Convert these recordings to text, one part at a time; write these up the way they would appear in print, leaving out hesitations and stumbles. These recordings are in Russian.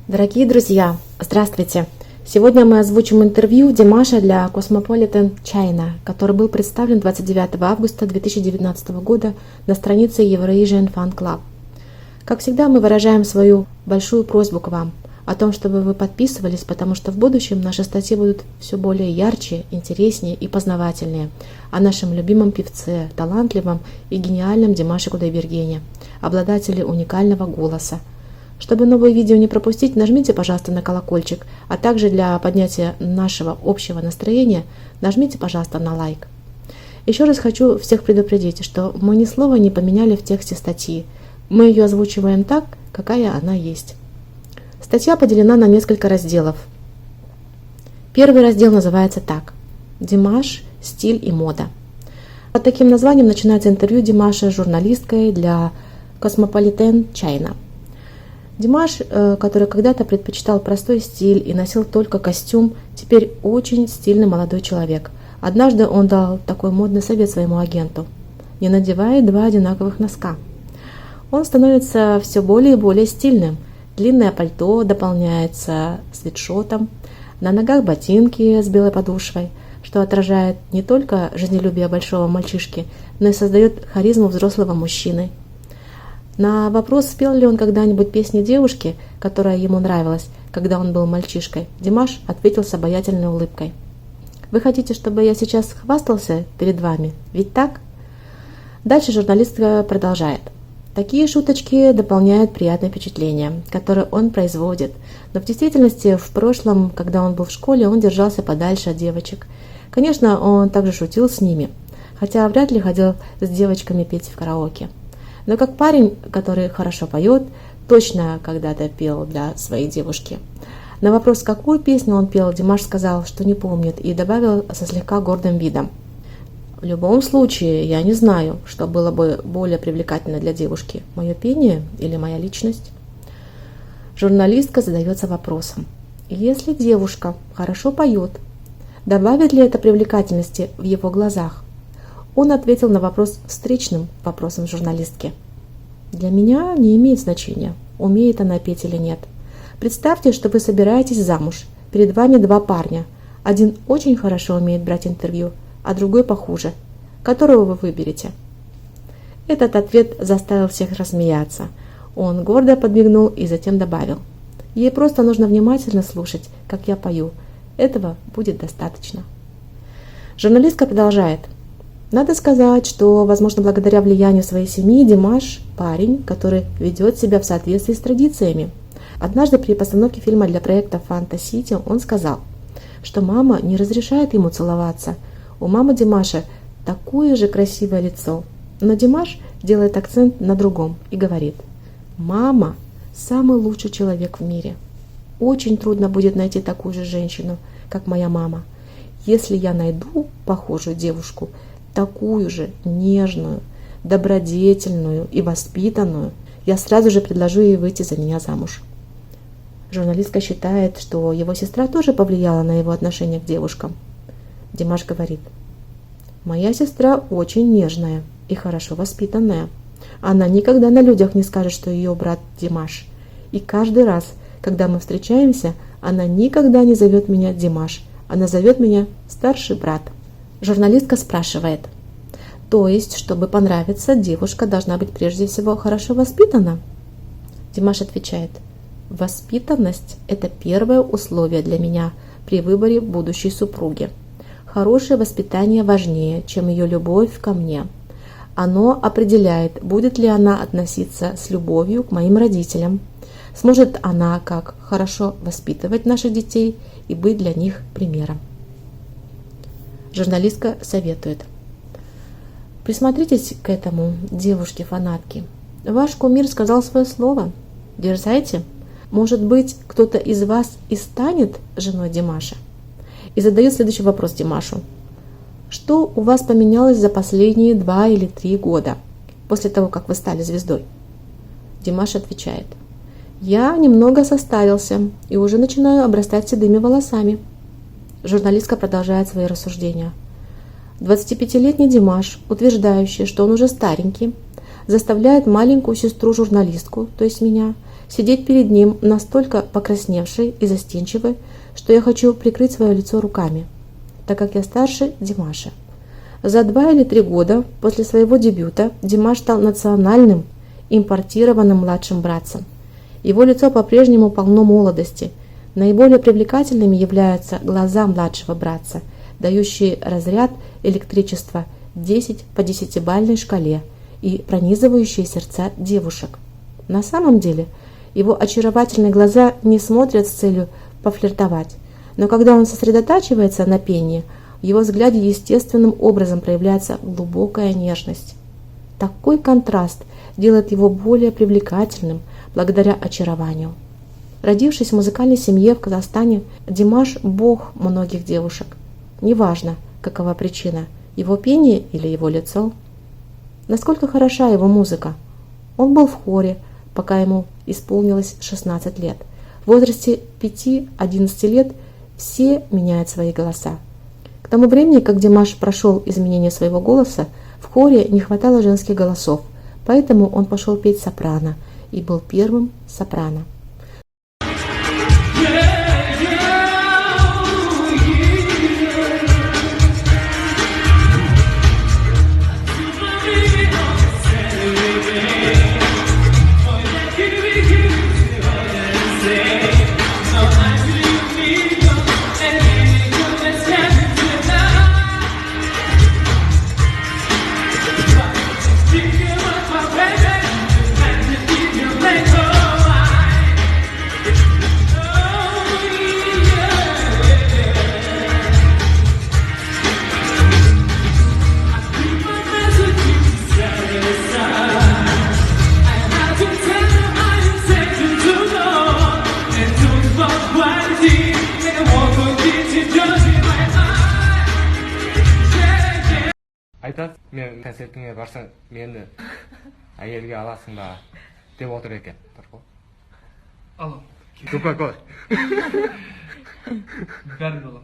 Дорогие друзья, здравствуйте! Сегодня мы озвучим интервью Димаша для Cosmopolitan China, который был представлен 29 августа 2019 года на странице Eurasian Fan Club. Как всегда, мы выражаем свою большую просьбу к вам о том, чтобы вы подписывались, потому что в будущем наши статьи будут все более ярче, интереснее и познавательнее о нашем любимом певце, талантливом и гениальном Димаше Кудайбергене, обладателе уникального голоса. Чтобы новые видео не пропустить, нажмите, пожалуйста, на колокольчик, а также для поднятия нашего общего настроения нажмите, пожалуйста, на лайк. Еще раз хочу всех предупредить, что мы ни слова не поменяли в тексте статьи. Мы ее озвучиваем так, какая она есть. Статья поделена на несколько разделов. Первый раздел называется так: «Димаш, стиль и мода». Под таким названием начинается интервью Димаша с журналисткой для Cosmopolitan China. Димаш, который когда-то предпочитал простой стиль и носил только костюм, теперь очень стильный молодой человек. Однажды он дал такой модный совет своему агенту: не надевай два одинаковых носка. Он становится все более и более стильным. Длинное пальто дополняется свитшотом, на ногах ботинки с белой подошвой, что отражает не только жизнелюбие большого мальчишки, но и создает харизму взрослого мужчины. На вопрос, спел ли он когда-нибудь песни девушки, которая ему нравилась, когда он был мальчишкой, Димаш ответил с обаятельной улыбкой: «Вы хотите, чтобы я сейчас хвастался перед вами? Ведь так?» Дальше журналистка продолжает: «Такие шуточки дополняют приятное впечатление, которое он производит, но в действительности в прошлом, когда он был в школе, он держался подальше от девочек. Конечно, он также шутил с ними, хотя вряд ли ходил с девочками петь в караоке. Но как парень, который хорошо поет, точно когда-то пел для своей девушки». На вопрос, какую песню он пел, Димаш сказал, что не помнит, и добавил со слегка гордым видом: «В любом случае, я не знаю, что было бы более привлекательно для девушки, мое пение или моя личность». Журналистка задается вопросом: если девушка хорошо поет, добавит ли это привлекательности в его глазах? Он ответил на вопрос встречным вопросом журналистки: «Для меня не имеет значения, умеет она петь или нет. Представьте, что вы собираетесь замуж, перед вами два парня. Один очень хорошо умеет брать интервью, а другой похуже. Которого вы выберете?» Этот ответ заставил всех рассмеяться. Он гордо подмигнул и затем добавил: «Ей просто нужно внимательно слушать, как я пою. Этого будет достаточно». Журналистка продолжает: «Надо сказать, что, возможно, благодаря влиянию своей семьи Димаш – парень, который ведет себя в соответствии с традициями. Однажды при постановке фильма для проекта Фанта Сити он сказал, что мама не разрешает ему целоваться. У мамы Димаша такое же красивое лицо. Но Димаш делает акцент на другом и говорит: мама – самый лучший человек в мире. Очень трудно будет найти такую же женщину, как моя мама. Если я найду похожую девушку, такую же нежную, добродетельную и воспитанную, я сразу же предложу ей выйти за меня замуж». Журналистка считает, что его сестра тоже повлияла на его отношение к девушкам. Димаш говорит: «Моя сестра очень нежная и хорошо воспитанная. Она никогда на людях не скажет, что ее брат Димаш. И каждый раз, когда мы встречаемся, она никогда не зовет меня Димаш, она зовет меня старший брат». Журналистка спрашивает: «То есть, чтобы понравиться, девушка должна быть прежде всего хорошо воспитана?» Димаш отвечает: «Воспитанность – это первое условие для меня при выборе будущей супруги. Хорошее воспитание важнее, чем ее любовь ко мне. Оно определяет, будет ли она относиться с любовью к моим родителям, сможет она как хорошо воспитывать наших детей и быть для них примером». Журналистка советует: «Присмотритесь к этому, девушки-фанатки. Ваш кумир сказал свое слово. Дерзайте. Может быть, кто-то из вас и станет женой Димаша?» И задает следующий вопрос Димашу: «Что у вас поменялось за последние 2 или 3 года, после того, как вы стали звездой?» Димаш отвечает: «Я немного состарился и уже начинаю обрастать седыми волосами». Журналистка продолжает свои рассуждения: 25-летний Димаш, утверждающий, что он уже старенький, заставляет маленькую сестру-журналистку, то есть меня, сидеть перед ним настолько покрасневшей и застенчивой, что я хочу прикрыть свое лицо руками, так как я старше Димаша. За 2 или 3 года после своего дебюта Димаш стал национальным, импортированным младшим братцем. Его лицо по-прежнему полно молодости. Наиболее привлекательными являются глаза младшего братца, дающие разряд электричества 10 по 10-бальной шкале и пронизывающие сердца девушек. На самом деле, его очаровательные глаза не смотрят с целью пофлиртовать, но когда он сосредотачивается на пении, в его взгляде естественным образом проявляется глубокая нежность. Такой контраст делает его более привлекательным благодаря очарованию. Родившись в музыкальной семье в Казахстане, Димаш – бог многих девушек. Неважно, какова причина – его пение или его лицо. Насколько хороша его музыка. Он был в хоре, пока ему исполнилось 16 лет. В возрасте 5-11 лет все меняют свои голоса. К тому времени, как Димаш прошел изменение своего голоса, в хоре не хватало женских голосов, поэтому он пошел петь сопрано и был первым сопрано. айтады, мен концертіңе барсаң, мені әйелге аласың ба деп отыр екен. Алам. Көй. Бәрін алам.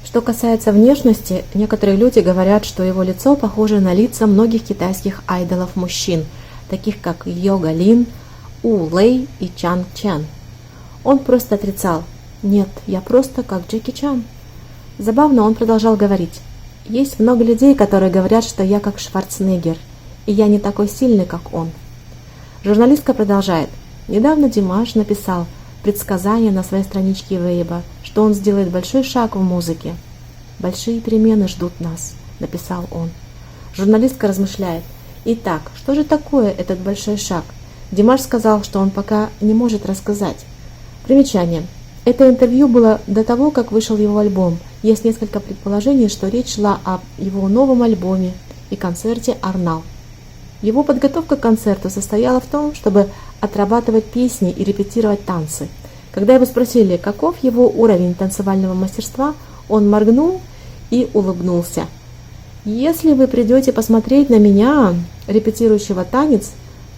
Что касается внешности, некоторые люди говорят, что его лицо похоже на лица многих китайских айдолов-мужчин, таких как Йога Лин, У Лэй и Чан Чен. Он просто отрицал: «Нет, я просто как Джеки Чан». Забавно, он продолжал говорить: «Есть много людей, которые говорят, что я как Шварценеггер, и я не такой сильный, как он». Журналистка продолжает: «Недавно Димаш написал предсказание на своей страничке Вейба, что он сделает большой шаг в музыке. «Большие перемены ждут нас», — написал он. Журналистка размышляет: «Итак, что же такое этот большой шаг?» Димаш сказал, что он пока не может рассказать. Примечание. Это интервью было до того, как вышел его альбом. Есть несколько предположений, что речь шла об его новом альбоме и концерте «Арнал». Его подготовка к концерту состояла в том, чтобы отрабатывать песни и репетировать танцы. Когда его спросили, каков его уровень танцевального мастерства, он моргнул и улыбнулся. «Если вы придете посмотреть на меня, репетирующего танец,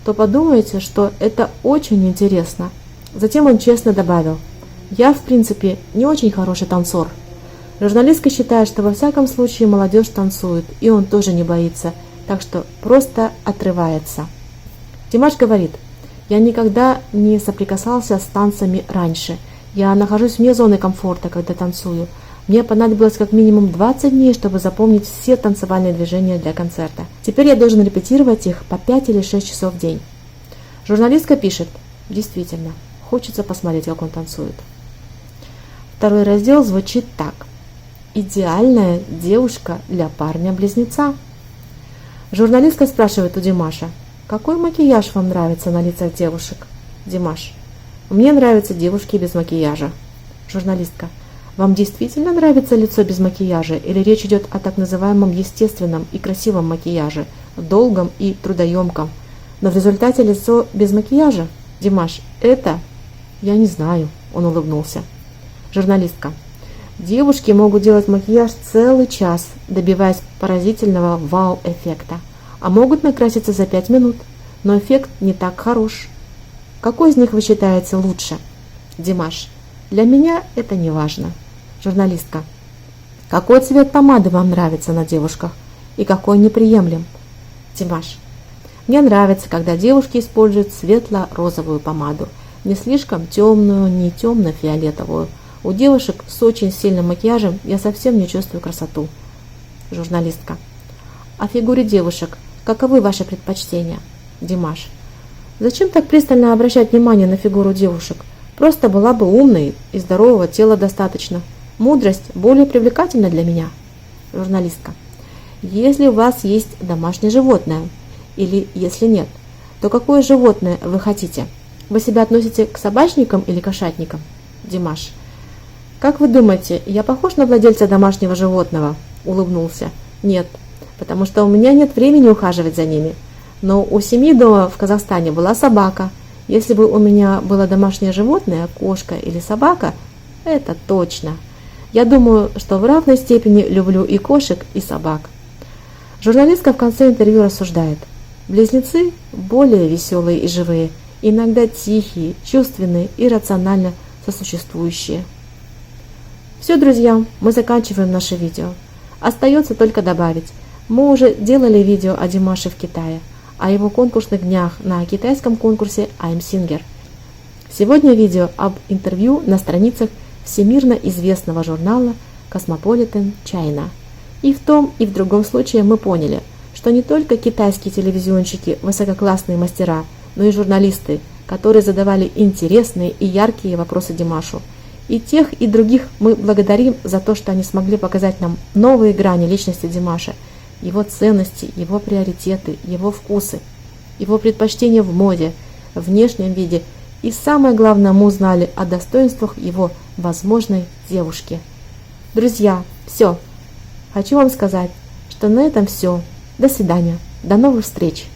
то подумаете, что это очень интересно». Затем он честно добавил: «Я, в принципе, не очень хороший танцор». Журналистка считает, что во всяком случае молодежь танцует, и он тоже не боится, так что просто отрывается. Димаш говорит: «Я никогда не соприкасался с танцами раньше. Я нахожусь вне зоны комфорта, когда танцую. Мне понадобилось как минимум 20 дней, чтобы запомнить все танцевальные движения для концерта. Теперь я должен репетировать их по 5 или 6 часов в день». Журналистка пишет: «Действительно, хочется посмотреть, как он танцует». Второй раздел звучит так: «Идеальная девушка для парня-близнеца». Журналистка спрашивает у Димаша: «Какой макияж вам нравится на лицах девушек?» Димаш: «Мне нравятся девушки без макияжа». Журналистка: «Вам действительно нравится лицо без макияжа, или речь идет о так называемом естественном и красивом макияже, долгом и трудоемком, но в результате лицо без макияжа?» Димаш: «Это? Я не знаю», — он улыбнулся. Журналистка: «Девушки могут делать макияж целый час, добиваясь поразительного вау-эффекта, а могут накраситься за 5 минут, но эффект не так хорош. Какой из них вы считаете лучше?» Димаш: «Для меня это не важно». Журналистка: «Какой цвет помады вам нравится на девушках и какой неприемлем?» Димаш. Мне нравится, когда девушки используют светло-розовую помаду. Не слишком темную, не темно-фиолетовую. У девушек с очень сильным макияжем я совсем не чувствую красоту. Журналистка. О фигуре девушек. Каковы ваши предпочтения? Димаш. Зачем так пристально обращать внимание на фигуру девушек? Просто была бы умной и здорового тела достаточно. Мудрость более привлекательна для меня. Журналистка. Если у вас есть домашнее животное, или если нет, то какое животное вы хотите? Вы себя относите к собачникам или кошатникам? Димаш. Как вы думаете, я похож на владельца домашнего животного? Улыбнулся. Нет, потому что у меня нет времени ухаживать за ними. Но у семьи дома в Казахстане была собака. Если бы у меня было домашнее животное, кошка или собака, это точно. Я думаю, что в равной степени люблю и кошек, и собак. Журналистка в конце интервью рассуждает. Близнецы более веселые и живые, иногда тихие, чувственные и рационально сосуществующие. Все, друзья, мы заканчиваем наше видео. Остается только добавить. Мы уже делали видео о Димаше в Китае, о его конкурсных днях на китайском конкурсе I'm Singer. Сегодня видео об интервью на страницах всемирно известного журнала Cosmopolitan China. И в том, и в другом случае мы поняли, что не только китайские телевизионщики высококлассные мастера, но и журналисты, которые задавали интересные и яркие вопросы Димашу. И тех, и других мы благодарим за то, что они смогли показать нам новые грани личности Димаша, его ценности, его приоритеты, его вкусы, его предпочтения в моде, внешнем виде. И самое главное, мы узнали о достоинствах его возможной девушки. Друзья, все. Хочу вам сказать, что на этом все. До свидания. До новых встреч.